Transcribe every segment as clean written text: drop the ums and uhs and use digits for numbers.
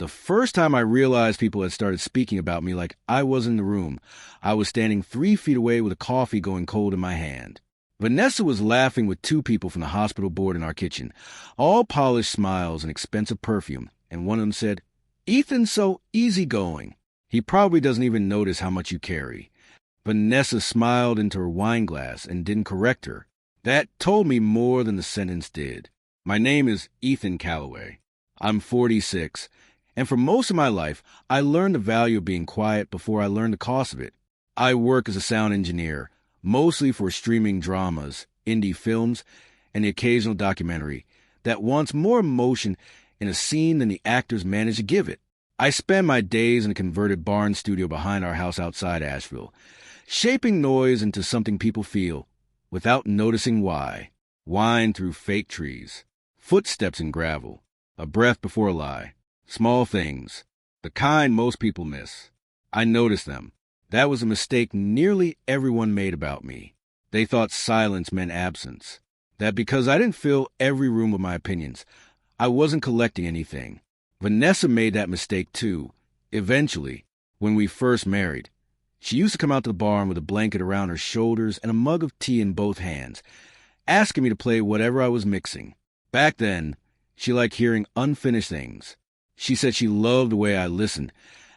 The first time I realized people had started speaking about me like I was in the room, I was standing 3 feet away with a coffee going cold in my hand. Vanessa was laughing with 2 people from the hospital board in our kitchen, all polished smiles and expensive perfume, and one of them said, "Ethan's so easygoing. He probably doesn't even notice how much you carry." Vanessa smiled into her wine glass and didn't correct her. That told me more than the sentence did. My name is Ethan Calloway. I'm 46, and for most of my life, I learned the value of being quiet before I learned the cost of it. I work as a sound engineer, mostly for streaming dramas, indie films, and the occasional documentary that wants more emotion in a scene than the actors manage to give it. I spend my days in a converted barn studio behind our house outside Asheville, shaping noise into something people feel, without noticing why. Wine through fake trees, footsteps in gravel, a breath before a lie. Small things, the kind most people miss. I noticed them. That was a mistake nearly everyone made about me. They thought silence meant absence. That because I didn't fill every room with my opinions, I wasn't collecting anything. Vanessa made that mistake too. Eventually, when we first married, she used to come out to the barn with a blanket around her shoulders and a mug of tea in both hands, asking me to play whatever I was mixing. Back then, she liked hearing unfinished things. She said she loved the way I listened,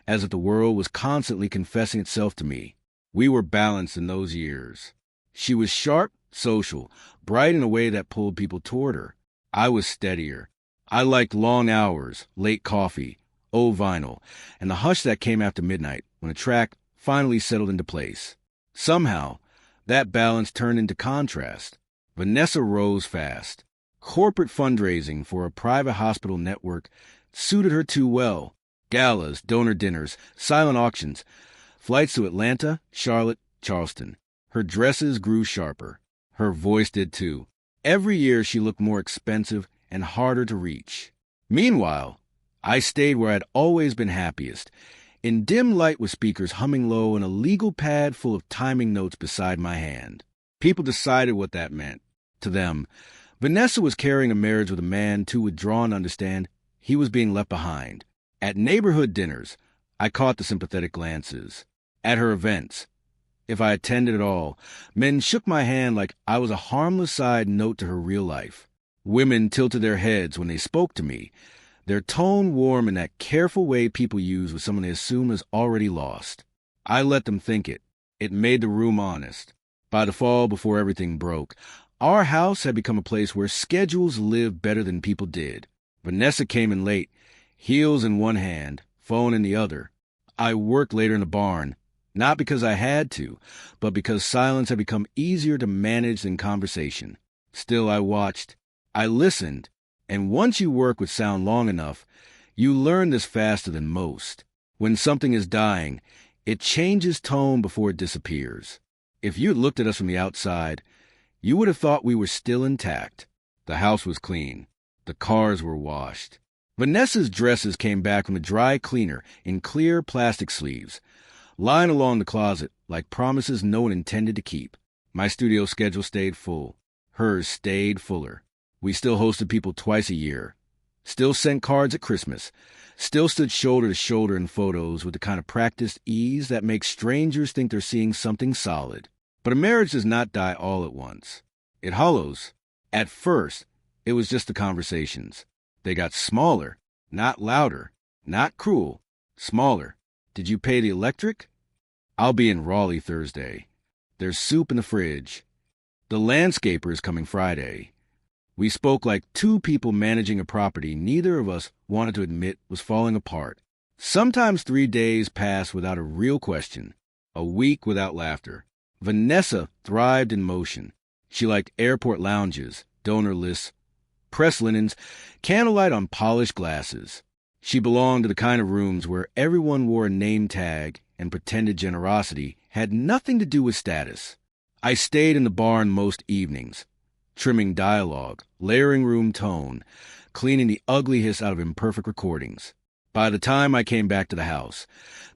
as if the world was constantly confessing itself to me. We were balanced in those years. She was sharp, social, bright in a way that pulled people toward her. I was steadier. I liked long hours, late coffee, old vinyl, and the hush that came after midnight when a track finally settled into place. Somehow, that balance turned into contrast. Vanessa rose fast. Corporate fundraising for a private hospital network suited her too well. Galas, donor dinners, silent auctions, flights to Atlanta, Charlotte, Charleston. Her dresses grew sharper. Her voice did too. Every year she looked more expensive and harder to reach. Meanwhile, I stayed where I'd always been happiest, in dim light with speakers humming low and a legal pad full of timing notes beside my hand. People decided what that meant. To them, Vanessa was carrying a marriage with a man too withdrawn to understand he was being left behind. At neighborhood dinners, I caught the sympathetic glances. At her events, if I attended at all, men shook my hand like I was a harmless side note to her real life. Women tilted their heads when they spoke to me, their tone warm in that careful way people use with someone they assume is already lost. I let them think it. It made the room honest. By the fall, before everything broke, our house had become a place where schedules lived better than people did. Vanessa came in late, heels in one hand, phone in the other. I worked later in the barn, not because I had to, but because silence had become easier to manage than conversation. Still, I watched. I listened. And once you work with sound long enough, you learn this faster than most. When something is dying, it changes tone before it disappears. If you had looked at us from the outside, you would have thought we were still intact. The house was clean. The cars were washed. Vanessa's dresses came back from the dry cleaner in clear plastic sleeves, lying along the closet like promises no one intended to keep. My studio schedule stayed full. Hers stayed fuller. We still hosted people twice a year, still sent cards at Christmas, still stood shoulder to shoulder in photos with the kind of practiced ease that makes strangers think they're seeing something solid. But a marriage does not die all at once. It hollows. At first, it was just the conversations. They got smaller, not louder, not cruel, smaller. Did you pay the electric? I'll be in Raleigh Thursday. There's soup in the fridge. The landscaper is coming Friday. We spoke like 2 people managing a property neither of us wanted to admit was falling apart. Sometimes 3 days passed without a real question, a week without laughter. Vanessa thrived in motion. She liked airport lounges, donor lists, press linens, candlelight on polished glasses. She belonged to the kind of rooms where everyone wore a name tag and pretended generosity had nothing to do with status. I stayed in the barn most evenings, trimming dialogue, layering room tone, cleaning the ugliness out of imperfect recordings. By the time I came back to the house,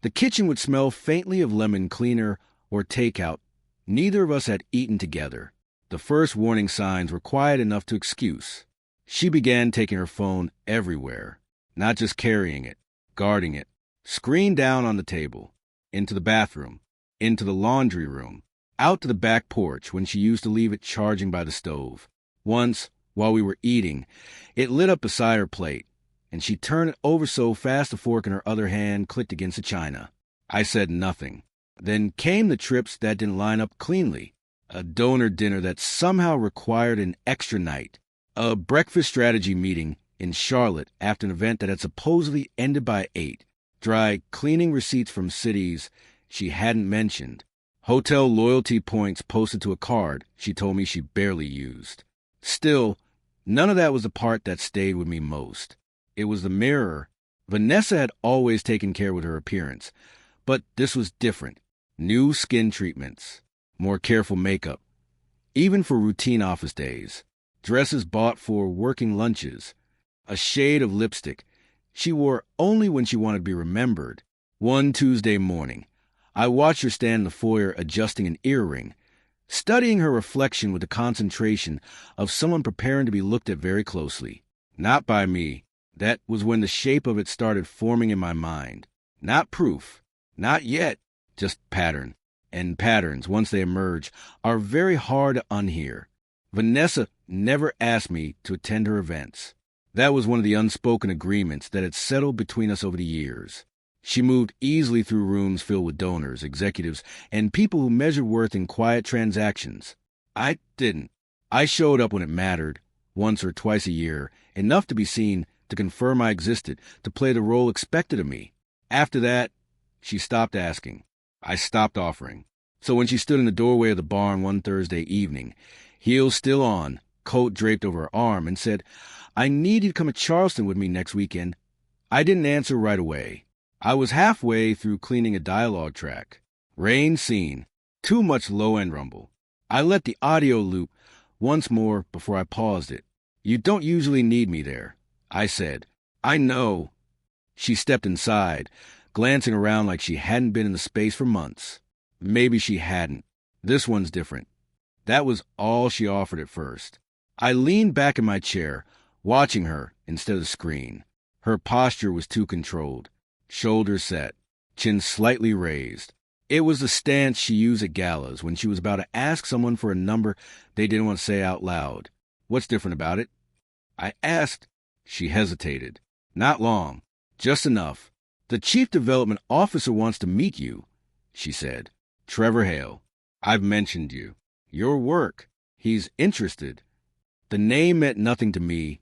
the kitchen would smell faintly of lemon cleaner or takeout. Neither of us had eaten together. The first warning signs were quiet enough to excuse. She began taking her phone everywhere, not just carrying it, guarding it. Screen down on the table. Into the bathroom. Into the laundry room. Out to the back porch when she used to leave it charging by the stove. Once, while we were eating, it lit up beside her plate, and she turned it over so fast the fork in her other hand clicked against the china. I said nothing. Then came the trips that didn't line up cleanly. A donor dinner that somehow required an extra night. A breakfast strategy meeting in Charlotte after an event that had supposedly ended by 8. Dry cleaning receipts from cities she hadn't mentioned. Hotel loyalty points posted to a card she told me she barely used. Still, none of that was the part that stayed with me most. It was the mirror. Vanessa had always taken care with her appearance, but this was different. New skin treatments, more careful makeup, even for routine office days, dresses bought for working lunches, a shade of lipstick she wore only when she wanted to be remembered. One Tuesday morning, I watched her stand in the foyer adjusting an earring, studying her reflection with the concentration of someone preparing to be looked at very closely. Not by me. That was when the shape of it started forming in my mind. Not proof. Not yet. Just pattern. And patterns, once they emerge, are very hard to unhear. Vanessa never asked me to attend her events. That was one of the unspoken agreements that had settled between us over the years. She moved easily through rooms filled with donors, executives, and people who measured worth in quiet transactions. I didn't. I showed up when it mattered, once or twice a year, enough to be seen, to confirm I existed, to play the role expected of me. After that, she stopped asking. I stopped offering. So when she stood in the doorway of the barn one Thursday evening, heels still on, coat draped over her arm, and said, "I need you to come to Charleston with me next weekend," I didn't answer right away. I was halfway through cleaning a dialogue track. Rain scene. Too much low-end rumble. I let the audio loop once more before I paused it. "You don't usually need me there," I said. "I know." She stepped inside, glancing around like she hadn't been in the space for months. Maybe she hadn't. This one's different. That was all she offered at first. I leaned back in my chair, watching her instead of the screen. Her posture was too controlled. Shoulders set, chin slightly raised. It was the stance she used at galas when she was about to ask someone for a number they didn't want to say out loud. "What's different about it?" I asked. She hesitated. "Not long. Just enough. The Chief Development Officer wants to meet you," she said. "Trevor Hale. I've mentioned you. Your work. He's interested." The name meant nothing to me,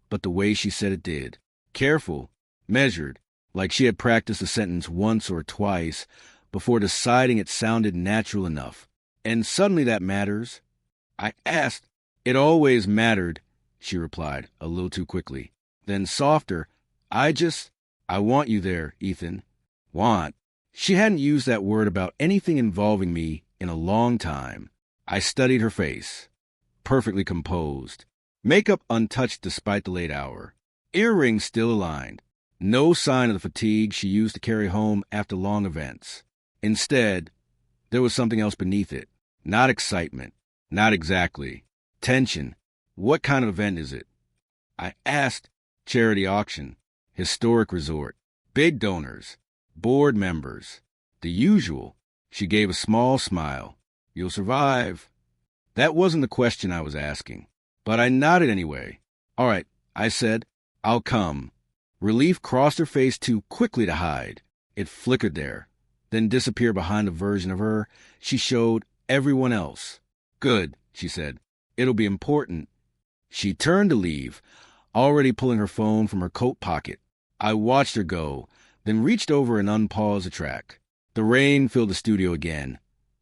but the way she said it did. Careful, measured, like she had practiced the sentence once or twice before deciding it sounded natural enough. "And suddenly that matters?" I asked. "It always mattered," she replied, a little too quickly. Then softer, I want you there, Ethan." Want. She hadn't used that word about anything involving me in a long time. I studied her face. Perfectly composed. Makeup untouched despite the late hour. Earrings still aligned. No sign of the fatigue she used to carry home after long events. Instead, there was something else beneath it. Not excitement. Not exactly. Tension. "What kind of event is it?" I asked. "Charity auction. Historic resort. Big donors. Board members. The usual." She gave a small smile. "You'll survive." That wasn't the question I was asking, but I nodded anyway. "All right," I said. "I'll come." Relief crossed her face too quickly to hide. It flickered there, then disappeared behind the version of her she showed everyone else. "Good," she said. "It'll be important." She turned to leave, already pulling her phone from her coat pocket. I watched her go, then reached over and unpaused the track. The rain filled the studio again.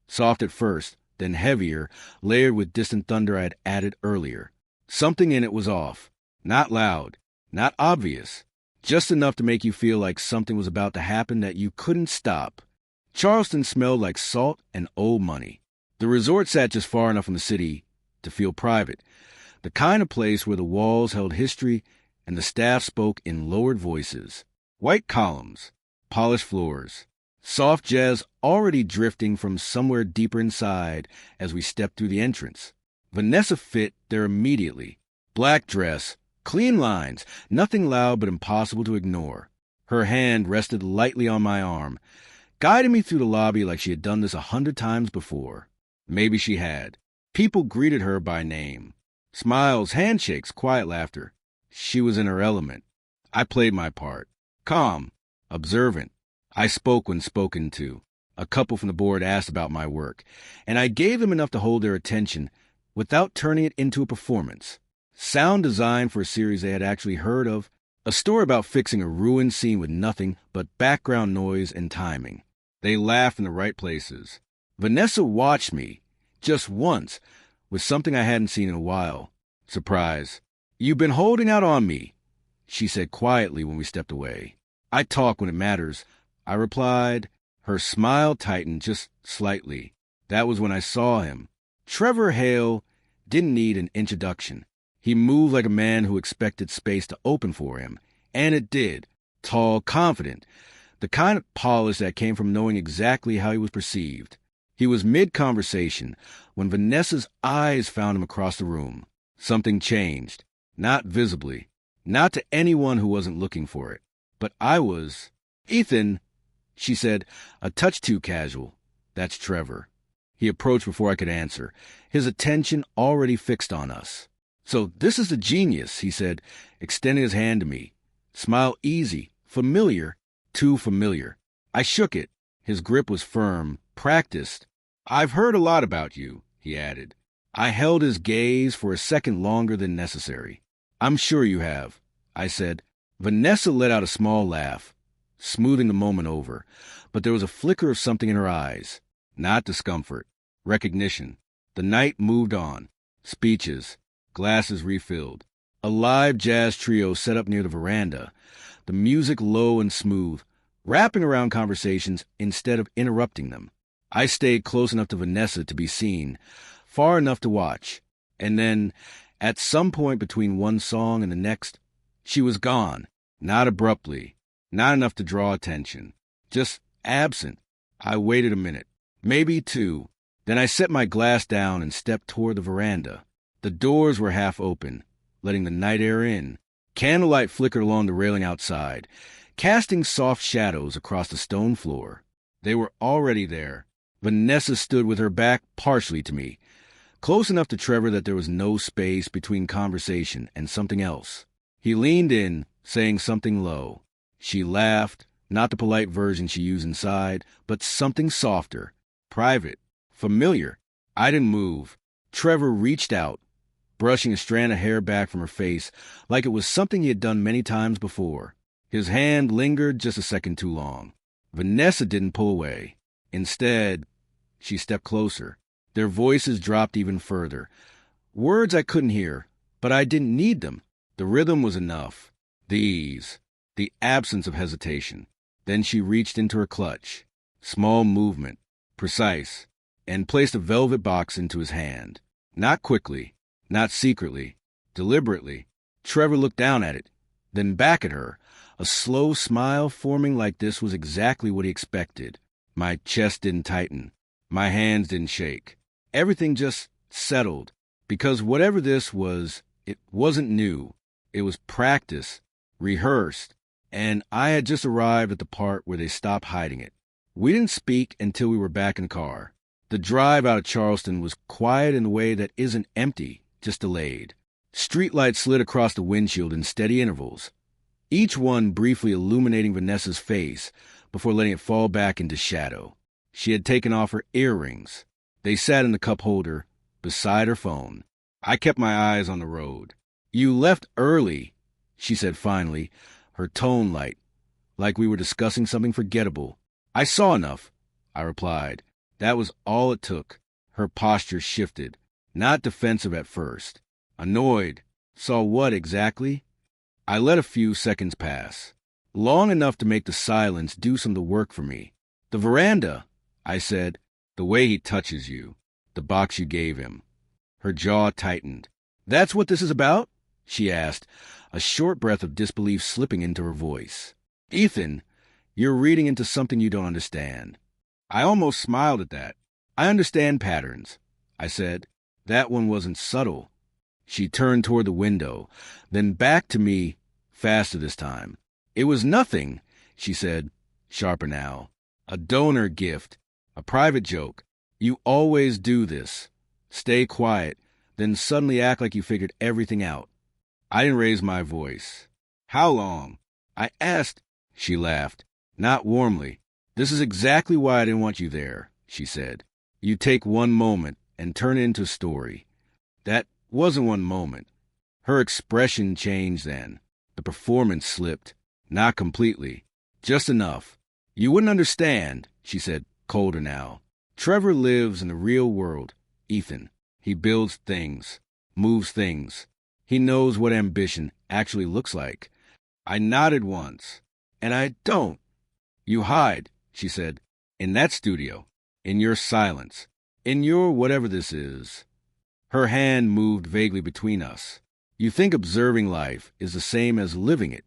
Soft at first, then heavier, layered with distant thunder I had added earlier. Something in it was off. Not loud, not obvious. Just enough to make you feel like something was about to happen that you couldn't stop. Charleston smelled like salt and old money. The resort sat just far enough from the city to feel private, the kind of place where the walls held history and the staff spoke in lowered voices. White columns, polished floors, soft jazz already drifting from somewhere deeper inside as we stepped through the entrance. Vanessa fit there immediately. Black dress, clean lines, nothing loud but impossible to ignore. Her hand rested lightly on my arm, guiding me through the lobby like she had done this 100 times before. Maybe she had. People greeted her by name. Smiles, handshakes, quiet laughter. She was in her element. I played my part. Calm, observant. I spoke when spoken to. A couple from the board asked about my work, and I gave them enough to hold their attention without turning it into a performance. Sound design for a series they had actually heard of. A story about fixing a ruined scene with nothing but background noise and timing. They laughed in the right places. Vanessa watched me, just once, with something I hadn't seen in a while. Surprise. "You've been holding out on me," she said quietly when we stepped away. "I talk when it matters," I replied. Her smile tightened just slightly. That was when I saw him. Trevor Hale didn't need an introduction. He moved like a man who expected space to open for him, and it did. Tall, confident, the kind of polish that came from knowing exactly how he was perceived. He was mid-conversation when Vanessa's eyes found him across the room. Something changed, not visibly, not to anyone who wasn't looking for it. But I was. "Ethan," she said, a touch too casual. "That's Trevor." He approached before I could answer, his attention already fixed on us. "So this is the genius," he said, extending his hand to me. Smile easy, familiar, too familiar. I shook it. His grip was firm, practiced. "I've heard a lot about you," he added. I held his gaze for a second longer than necessary. "I'm sure you have," I said. Vanessa let out a small laugh, smoothing the moment over, but there was a flicker of something in her eyes. Not discomfort, recognition. The night moved on. Speeches, glasses refilled. A live jazz trio set up near the veranda, the music low and smooth, wrapping around conversations instead of interrupting them. I stayed close enough to Vanessa to be seen, far enough to watch, and then, at some point between one song and the next, she was gone, not abruptly, not enough to draw attention, just absent. I waited a minute, maybe two, then I set my glass down and stepped toward the veranda. The doors were half open, letting the night air in. Candlelight flickered along the railing outside, casting soft shadows across the stone floor. They were already there. Vanessa stood with her back partially to me, close enough to Trevor that there was no space between conversation and something else. He leaned in, saying something low. She laughed, not the polite version she used inside, but something softer, private, familiar. I didn't move. Trevor reached out, brushing a strand of hair back from her face like it was something he had done many times before. His hand lingered just a second too long. Vanessa didn't pull away. Instead, she stepped closer. Their voices dropped even further. Words I couldn't hear, but I didn't need them. The rhythm was enough. The ease. The absence of hesitation. Then she reached into her clutch. Small movement, precise, and placed a velvet box into his hand. Not quickly, not secretly, deliberately. Trevor looked down at it, then back at her, a slow smile forming like this was exactly what he expected. My chest didn't tighten. My hands didn't shake. Everything just settled, because whatever this was, it wasn't new. It was practice, rehearsed, and I had just arrived at the part where they stopped hiding it. We didn't speak until we were back in the car. The drive out of Charleston was quiet in a way that isn't empty, just delayed. Streetlights slid across the windshield in steady intervals, each one briefly illuminating Vanessa's face before letting it fall back into shadow. She had taken off her earrings. They sat in the cup holder beside her phone. I kept my eyes on the road. "You left early," she said finally, her tone light, like we were discussing something forgettable. "I saw enough," I replied. That was all it took. Her posture shifted, not defensive at first. Annoyed. Saw what exactly? I let a few seconds pass, long enough to make the silence do some of the work for me. "The veranda," I said. "The way he touches you. The box you gave him." Her jaw tightened. "That's what this is about?" she asked, a short breath of disbelief slipping into her voice. "Ethan, you're reading into something you don't understand." I almost smiled at that. "I understand patterns," I said. That one wasn't subtle. She turned toward the window, then back to me, faster this time. "It was nothing. she said, sharper now. A donor gift. A private joke. You always do this. Stay quiet, then suddenly act like you figured everything out. I didn't raise my voice. How long? I asked. She laughed. Not warmly. This is exactly why I didn't want you there, she said. You take one moment and turn it into a story. That wasn't one moment. Her expression changed then. The performance slipped. Not completely. Just enough. You wouldn't understand, she said, colder now. Trevor lives in the real world, Ethan. He builds things, moves things. He knows what ambition actually looks like. I nodded once. And I don't. You hide, she said, in that studio, in your silence, in your whatever this is. Her hand moved vaguely between us. You think observing life is the same as living it.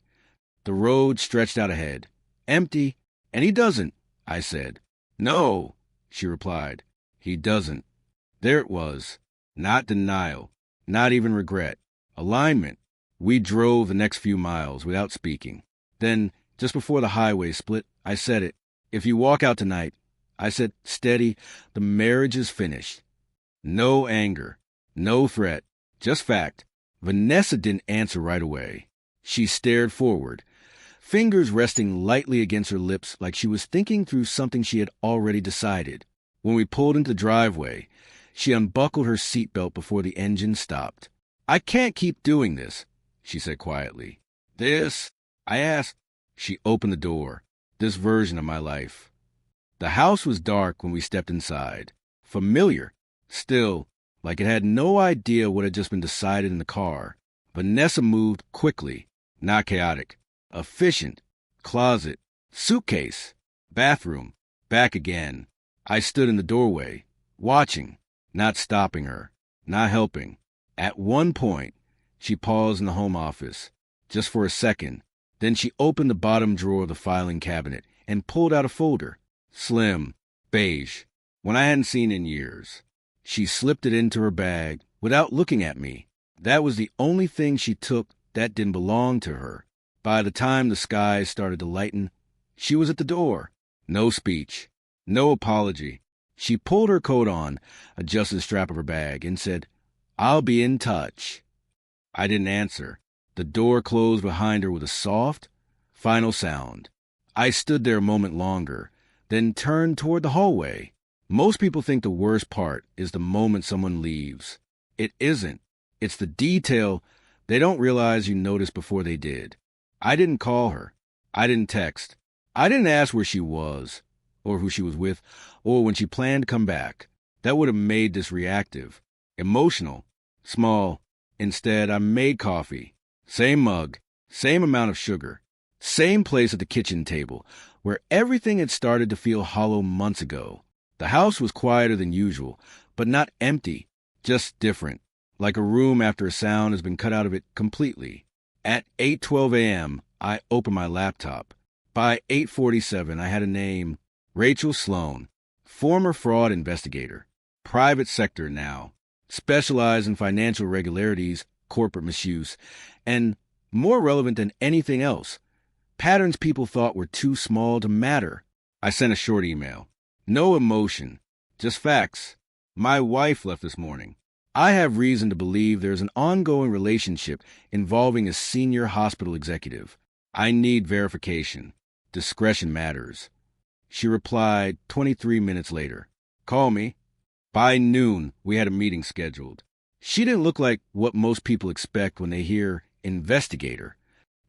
The road stretched out ahead, empty, and he doesn't, I said. No, she replied. He doesn't. There it was. Not denial, not even regret. Alignment. We drove the next few miles without speaking. Then, just before the highway split, I said it. If you walk out tonight, I said, steady, the marriage is finished. No anger, no threat, just fact. Vanessa didn't answer right away. She stared forward, fingers resting lightly against her lips like she was thinking through something she had already decided. When we pulled into the driveway, she unbuckled her seatbelt before the engine stopped. I can't keep doing this, she said quietly. This? I asked. She opened the door. This version of my life. The house was dark when we stepped inside. Familiar. Still, like it had no idea what had just been decided in the car. Vanessa moved quickly, not chaotic. Efficient. Closet. Suitcase. Bathroom. Back again. I stood in the doorway, watching, not stopping her, not helping. At one point, she paused in the home office, just for a second. Then she opened the bottom drawer of the filing cabinet and pulled out a folder. Slim, beige, one I hadn't seen in years. She slipped it into her bag without looking at me. That was the only thing she took that didn't belong to her. By the time the skies started to lighten, she was at the door. No speech, no apology. She pulled her coat on, adjusted the strap of her bag, and said, I'll be in touch. I didn't answer. The door closed behind her with a soft, final sound. I stood there a moment longer, then turned toward the hallway. Most people think the worst part is the moment someone leaves. It isn't. It's the detail they don't realize you noticed before they did. I didn't call her. I didn't text. I didn't ask where she was, or who she was with, or when she planned to come back. That would have made this reactive, emotional, small. Instead, I made coffee. Same mug, same amount of sugar, same place at the kitchen table, where everything had started to feel hollow months ago. The house was quieter than usual, but not empty, just different, like a room after a sound has been cut out of it completely. At 8:12 a.m., I opened my laptop. By 8:47, I had a name, Rachel Sloan, former fraud investigator, private sector now, specialized in financial irregularities, corporate misuse, and, more relevant than anything else, patterns people thought were too small to matter. I sent a short email. No emotion, just facts. My wife left this morning. I have reason to believe there's an ongoing relationship involving a senior hospital executive. I need verification. Discretion matters. She replied 23 minutes later. Call me. By noon, we had a meeting scheduled. She didn't look like what most people expect when they hear investigator.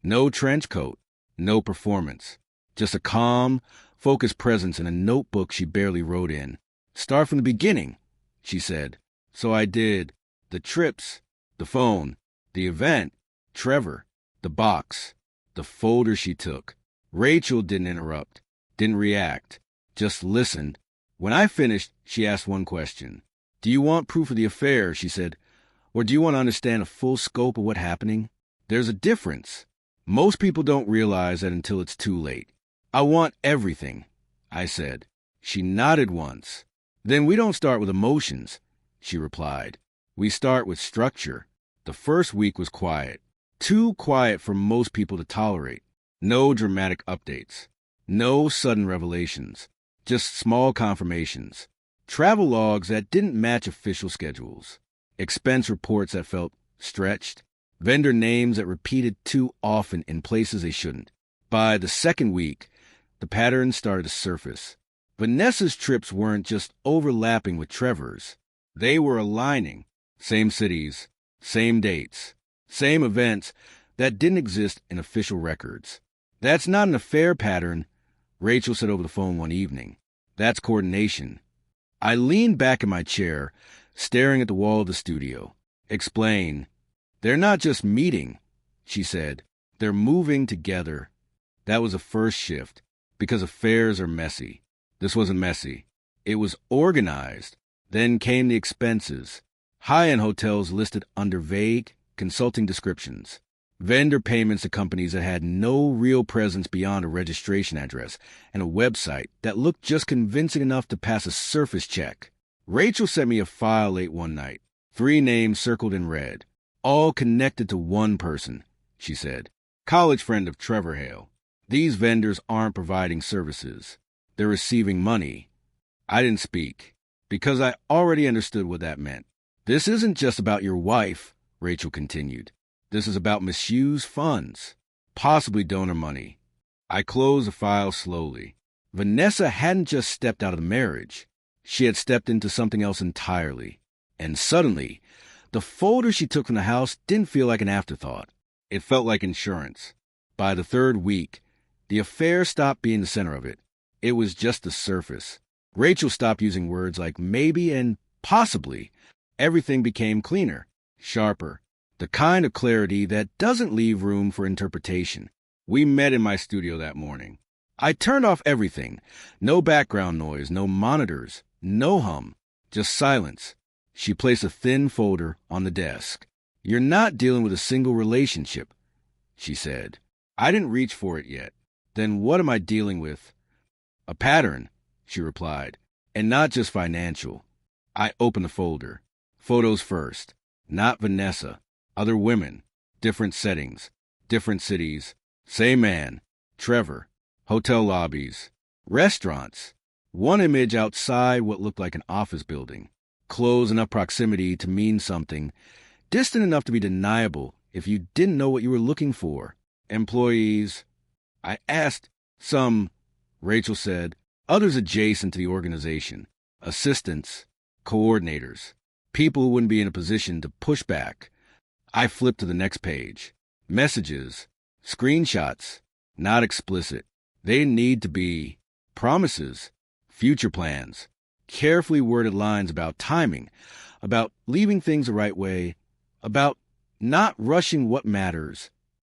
No trench coat, no performance. Just a calm, focused presence in a notebook she barely wrote in. Start from the beginning, she said. So I did. The trips, the phone, the event, Trevor, the box, the folder she took. Rachel didn't interrupt, didn't react, just listened. When I finished, she asked one question. Do you want proof of the affair, she said, or do you want to understand the full scope of what's happening? There's a difference. Most people don't realize that until it's too late. I want everything, I said. She nodded once. Then we don't start with emotions, she replied. We start with structure. The first week was quiet. Too quiet for most people to tolerate. No dramatic updates. No sudden revelations. Just small confirmations. Travel logs that didn't match official schedules. Expense reports that felt stretched. Vendor names that repeated too often in places they shouldn't. By the second week, the patterns started to surface. Vanessa's trips weren't just overlapping with Trevor's. They were aligning. Same cities, same dates, same events that didn't exist in official records. That's not an affair pattern, Rachel said over the phone one evening. That's coordination. I leaned back in my chair, staring at the wall of the studio. Explain. They're not just meeting, she said. They're moving together. That was the first shift, because affairs are messy. This wasn't messy. It was organized. Then came the expenses. High-end hotels listed under vague, consulting descriptions. Vendor payments to companies that had no real presence beyond a registration address and a website that looked just convincing enough to pass a surface check. Rachel sent me a file late one night. 3 names circled in red. All connected to one person, she said. College friend of Trevor Hale. These vendors aren't providing services. They're receiving money. I didn't speak, because I already understood what that meant. This isn't just about your wife, Rachel continued. This is about misused funds, possibly donor money. I closed the file slowly. Vanessa hadn't just stepped out of the marriage. She had stepped into something else entirely. And suddenly, the folder she took from the house didn't feel like an afterthought. It felt like insurance. By the 3rd week, the affair stopped being the center of it. It was just the surface. Rachel stopped using words like maybe and possibly. Everything became cleaner, sharper, the kind of clarity that doesn't leave room for interpretation. We met in my studio that morning. I turned off everything. No background noise, no monitors, no hum, just silence. She placed a thin folder on the desk. You're not dealing with a single relationship, she said. I didn't reach for it yet. Then what am I dealing with? A pattern, she replied, and not just financial. I opened the folder. Photos first. Not Vanessa. Other women. Different settings. Different cities. Same man. Trevor. Hotel lobbies. Restaurants. One image outside what looked like an office building. Close enough proximity to mean something. Distant enough to be deniable if you didn't know what you were looking for. Employees. I asked. Some, Rachel said. Others adjacent to the organization. Assistants. Coordinators. People who wouldn't be in a position to push back. I flipped to the next page. Messages. Screenshots. Not explicit. They need to be. Promises. Future plans. Carefully worded lines about timing. About leaving things the right way. About not rushing what matters.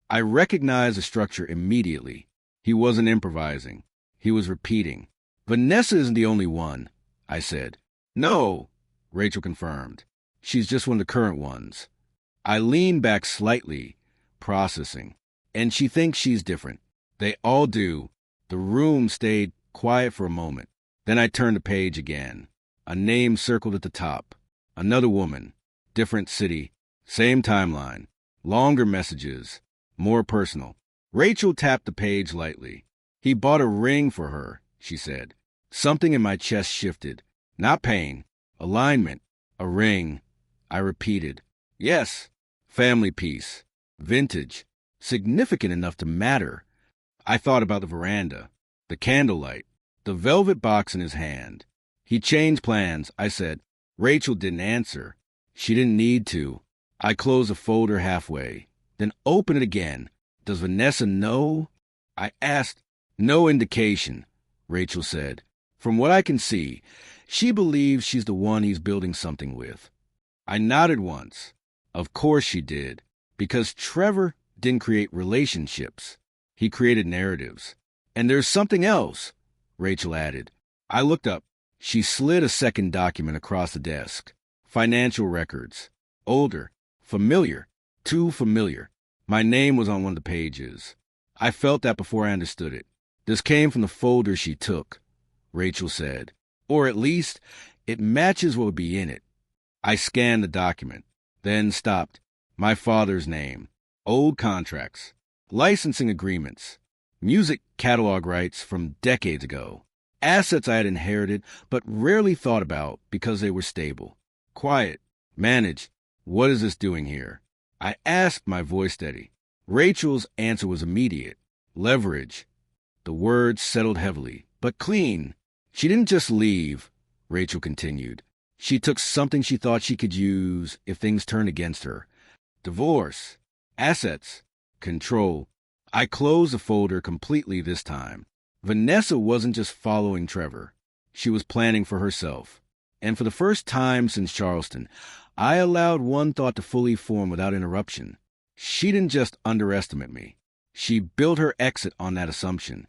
I recognized the structure immediately. He wasn't improvising. He was repeating. Vanessa isn't the only one, I said. No, Rachel confirmed. She's just one of the current ones. I leaned back slightly, processing. And she thinks she's different. They all do. The room stayed quiet for a moment. Then I turned the page again. A name circled at the top. Another woman. Different city. Same timeline. Longer messages. More personal. Rachel tapped the page lightly. He bought a ring for her, she said. Something in my chest shifted. Not pain. Alignment. A ring. I repeated. Yes. Family piece. Vintage. Significant enough to matter. I thought about the veranda. The candlelight. The velvet box in his hand. He changed plans, I said. Rachel didn't answer. She didn't need to. I closed the folder halfway. Then opened it again. Does Vanessa know? I asked. No indication, Rachel said. From what I can see, she believes she's the one he's building something with. I nodded once. Of course she did. Because Trevor didn't create relationships. He created narratives. And there's something else, Rachel added. I looked up. She slid a second document across the desk. Financial records. Older. Familiar. Too familiar. My name was on one of the pages. I felt that before I understood it. This came from the folder she took, Rachel said. Or at least, it matches what would be in it. I scanned the document, then stopped. My father's name. Old contracts. Licensing agreements. Music catalog rights from decades ago. Assets I had inherited but rarely thought about because they were stable. Quiet. Managed. What is this doing here? I asked, my voice steady. Rachel's answer was immediate. Leverage. The words settled heavily. But clean. She didn't just leave, Rachel continued. She took something she thought she could use if things turned against her. Divorce. Assets. Control. I closed the folder completely this time. Vanessa wasn't just following Trevor. She was planning for herself. And for the first time since Charleston, I allowed one thought to fully form without interruption. She didn't just underestimate me. She built her exit on that assumption.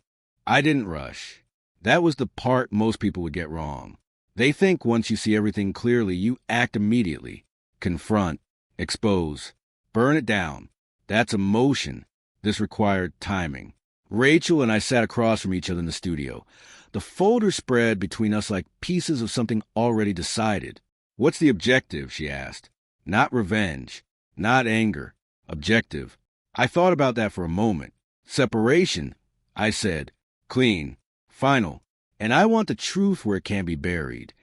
I didn't rush. That was the part most people would get wrong. They think once you see everything clearly, you act immediately. Confront. Expose. Burn it down. That's emotion. This required timing. Rachel and I sat across from each other in the studio. The folder spread between us like pieces of something already decided. What's the objective? She asked. Not revenge. Not anger. Objective. I thought about that for a moment. Separation. I said. Clean. Final. And I want the truth where it can't be buried.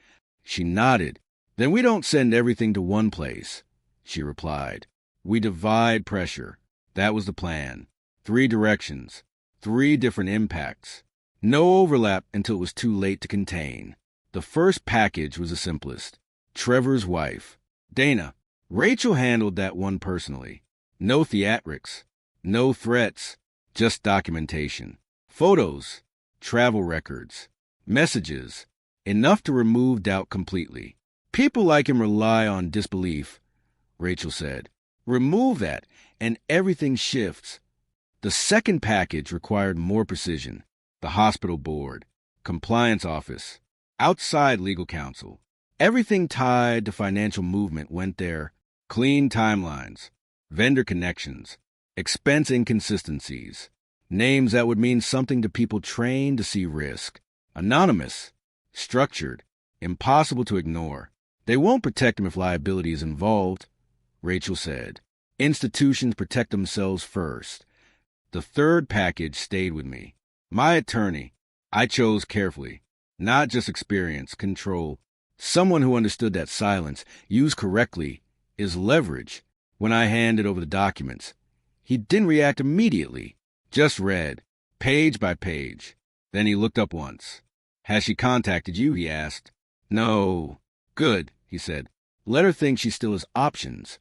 She nodded. Then we don't send everything to one place, she replied. We divide pressure. That was the plan. 3 directions. 3 different impacts. No overlap until it was too late to contain. The first package was the simplest. Trevor's wife. Dana. Rachel handled that one personally. No theatrics. No threats. Just documentation. Photos. Travel records. Messages. Enough to remove doubt completely. People like him rely on disbelief, Rachel said. Remove that, and everything shifts. The second package required more precision. The hospital board, compliance office, outside legal counsel. Everything tied to financial movement went there. Clean timelines, vendor connections, expense inconsistencies, names that would mean something to people trained to see risk. Anonymous, structured, impossible to ignore. They won't protect him if liability is involved, Rachel said. Institutions protect themselves first. The third package stayed with me. My attorney. I chose carefully. Not just experience, control. Someone who understood that silence, used correctly, is leverage. When I handed over the documents, he didn't react immediately. Just read, page by page. Then he looked up once. Has she contacted you? He asked. No. Good, he said. Let her think she still has options.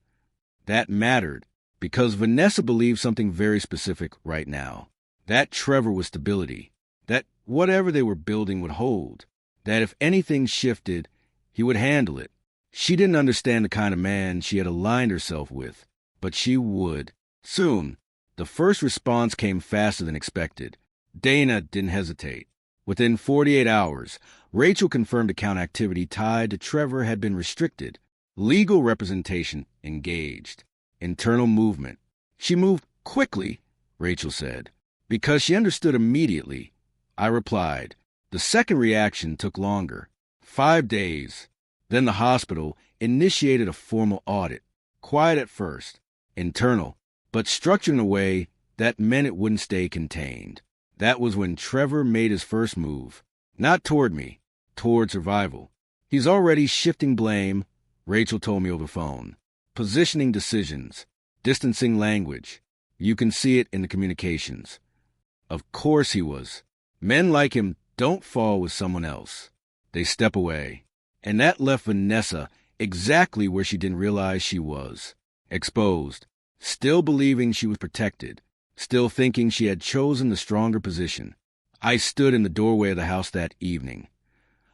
That mattered, because Vanessa believed something very specific right now. That Trevor was stability. That whatever they were building would hold. That if anything shifted, he would handle it. She didn't understand the kind of man she had aligned herself with, but she would. Soon, the first response came faster than expected. Dana didn't hesitate. Within 48 hours, Rachel confirmed account activity tied to Trevor had been restricted. Legal representation engaged. Internal movement. She moved quickly, Rachel said, because she understood immediately. I replied. The second reaction took longer. 5 days. Then the hospital initiated a formal audit. Quiet at first. Internal. But structured in a way that meant it wouldn't stay contained. That was when Trevor made his first move. Not toward me. Toward survival. He's already shifting blame, Rachel told me over the phone. Positioning decisions. Distancing language. You can see it in the communications. Of course he was. Men like him don't fall with someone else. They step away. And that left Vanessa exactly where she didn't realize she was. Exposed. Still believing she was protected. Still thinking she had chosen the stronger position. I stood in the doorway of the house that evening,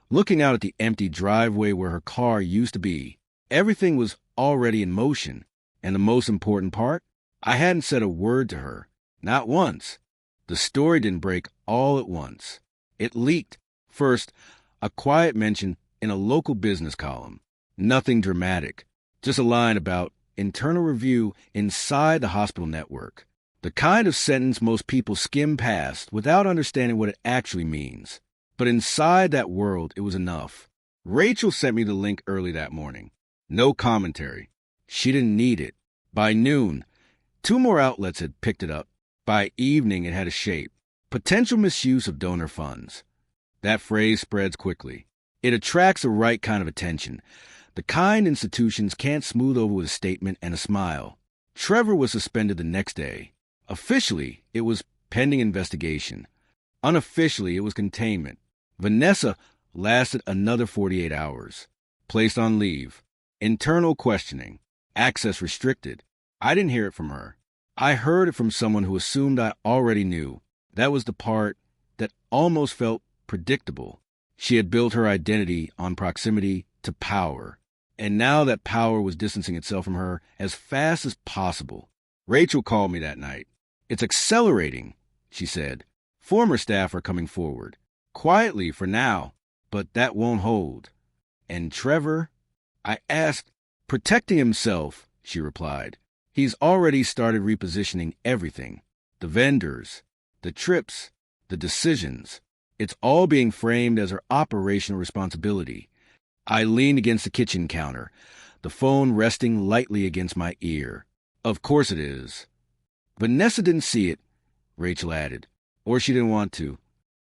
looking out at the empty driveway where her car used to be. Everything was already in motion. And the most important part? I hadn't said a word to her. Not once. The story didn't break all at once. It leaked. First, a quiet mention in a local business column. Nothing dramatic. Just a line about internal review inside the hospital network. The kind of sentence most people skim past without understanding what it actually means. But inside that world, it was enough. Rachel sent me the link early that morning. No commentary. She didn't need it. By noon, 2 more outlets had picked it up. By evening, it had a shape. Potential misuse of donor funds. That phrase spreads quickly. It attracts the right kind of attention, the kind institutions can't smooth over with a statement and a smile. Trevor was suspended the next day. Officially, it was pending investigation. Unofficially, it was containment. Vanessa lasted another 48 hours. Placed on leave. Internal questioning. Access restricted. I didn't hear it from her. I heard it from someone who assumed I already knew. That was the part that almost felt predictable. She had built her identity on proximity to power. And now that power was distancing itself from her as fast as possible. Rachel called me that night. "It's accelerating," she said. "Former staff are coming forward. Quietly for now, but that won't hold." "And Trevor?" I asked. "Protecting himself," she replied. "He's already started repositioning everything. The vendors, the trips, the decisions. It's all being framed as her operational responsibility." I leaned against the kitchen counter, the phone resting lightly against my ear. "Of course it is." "Vanessa didn't see it," Rachel added. "Or she didn't want to."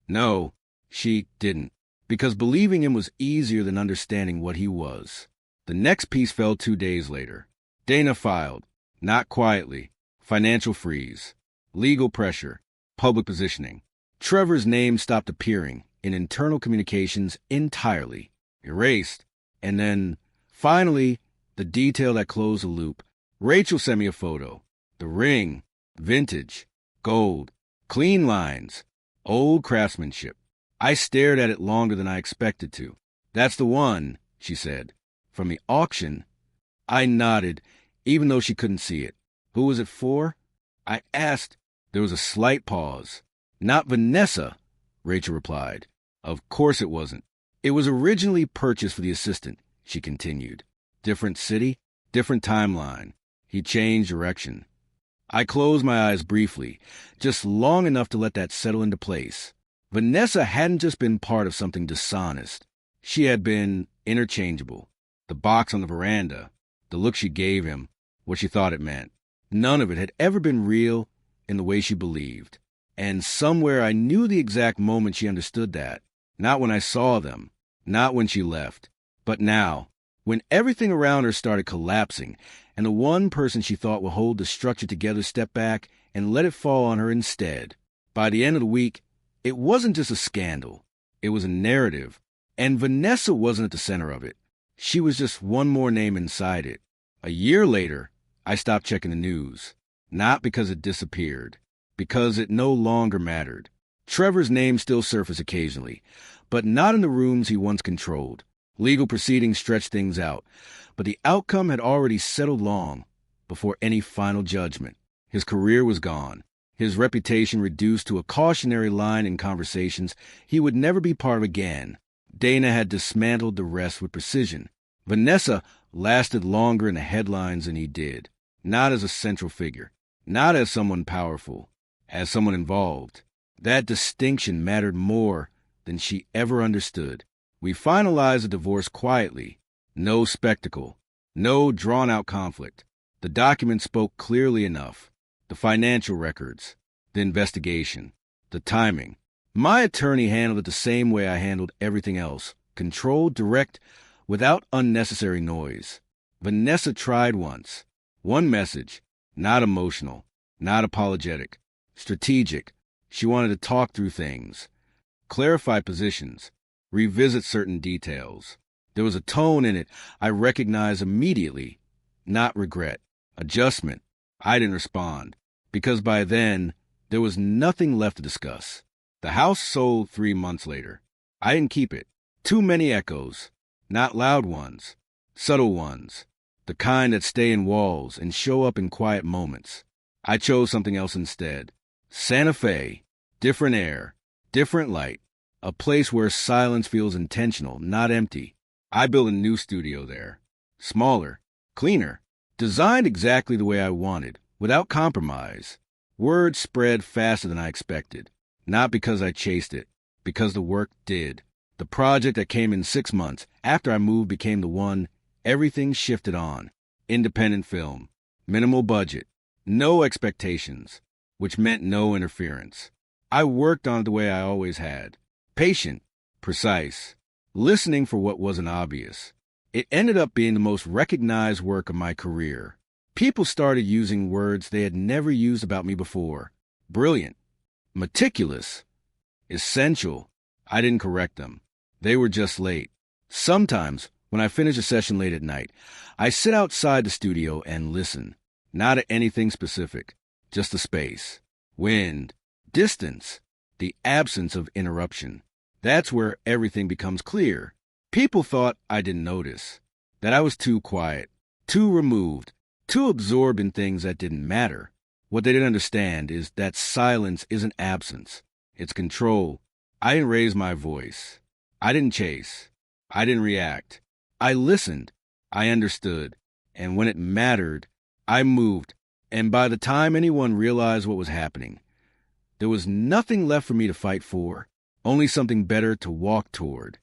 "No, she didn't, because believing him was easier than understanding what he was." The next piece fell 2 days later. Dana filed, not quietly, financial freeze, legal pressure, public positioning. Trevor's name stopped appearing in internal communications entirely, erased. And then, finally, the detail that closed the loop. Rachel sent me a photo. The ring, vintage, gold, clean lines, old craftsmanship. I stared at it longer than I expected to. "That's the one," she said. "From the auction?" I nodded, even though she couldn't see it. "Who was it for?" I asked. There was a slight pause. "Not Vanessa," Rachel replied. "Of course it wasn't. It was originally purchased for the assistant," she continued. "Different city, different timeline. He changed direction." I closed my eyes briefly, just long enough to let that settle into place. Vanessa hadn't just been part of something dishonest. She had been interchangeable. The box on the veranda, the look she gave him, what she thought it meant. None of it had ever been real in the way she believed. And somewhere I knew the exact moment she understood that. Not when I saw them, not when she left, but now, when everything around her started collapsing, and the one person she thought would hold the structure together stepped back and let it fall on her instead. By the end of the week, it wasn't just a scandal. It was a narrative. And Vanessa wasn't at the center of it. She was just one more name inside it. A year later, I stopped checking the news. Not because it disappeared. Because it no longer mattered. Trevor's name still surfaced occasionally, but not in the rooms he once controlled. Legal proceedings stretched things out, but the outcome had already settled long before any final judgment. His career was gone. His reputation reduced to a cautionary line in conversations he would never be part of again. Dana had dismantled the rest with precision. Vanessa lasted longer in the headlines than he did. Not as a central figure. Not as someone powerful. As someone involved. That distinction mattered more than she ever understood. We finalized the divorce quietly. No spectacle. No drawn-out conflict. The document spoke clearly enough. The financial records. The investigation. The timing. My attorney handled it the same way I handled everything else. Controlled, direct, without unnecessary noise. Vanessa tried once. One message. Not emotional. Not apologetic. Strategic. She wanted to talk through things. Clarify positions. Revisit certain details. There was a tone in it I recognized immediately. Not regret. Adjustment. I didn't respond. Because by then, there was nothing left to discuss. The house sold 3 months later. I didn't keep it. Too many echoes. Not loud ones. Subtle ones. The kind that stay in walls and show up in quiet moments. I chose something else instead. Santa Fe. Different air. Different light. A place where silence feels intentional, not empty. I built a new studio there. Smaller. Cleaner. Designed exactly the way I wanted, without compromise. Word spread faster than I expected. Not because I chased it, because the work did. The project that came in 6 months after I moved became the one everything shifted on. Independent film. Minimal budget. No expectations, which meant no interference. I worked on it the way I always had. Patient, precise, listening for what wasn't obvious. It ended up being the most recognized work of my career. People started using words they had never used about me before. Brilliant, meticulous, essential. I didn't correct them. They were just late. Sometimes, when I finish a session late at night, I sit outside the studio and listen. Not at anything specific, just the space, wind, distance, the absence of interruption. That's where everything becomes clear. People thought I didn't notice, that I was too quiet, too removed, too absorbed in things that didn't matter. What they didn't understand is that silence isn't absence, it's control. I didn't raise my voice. I didn't chase. I didn't react. I listened. I understood. And when it mattered, I moved. And by the time anyone realized what was happening, there was nothing left for me to fight for, only something better to walk toward.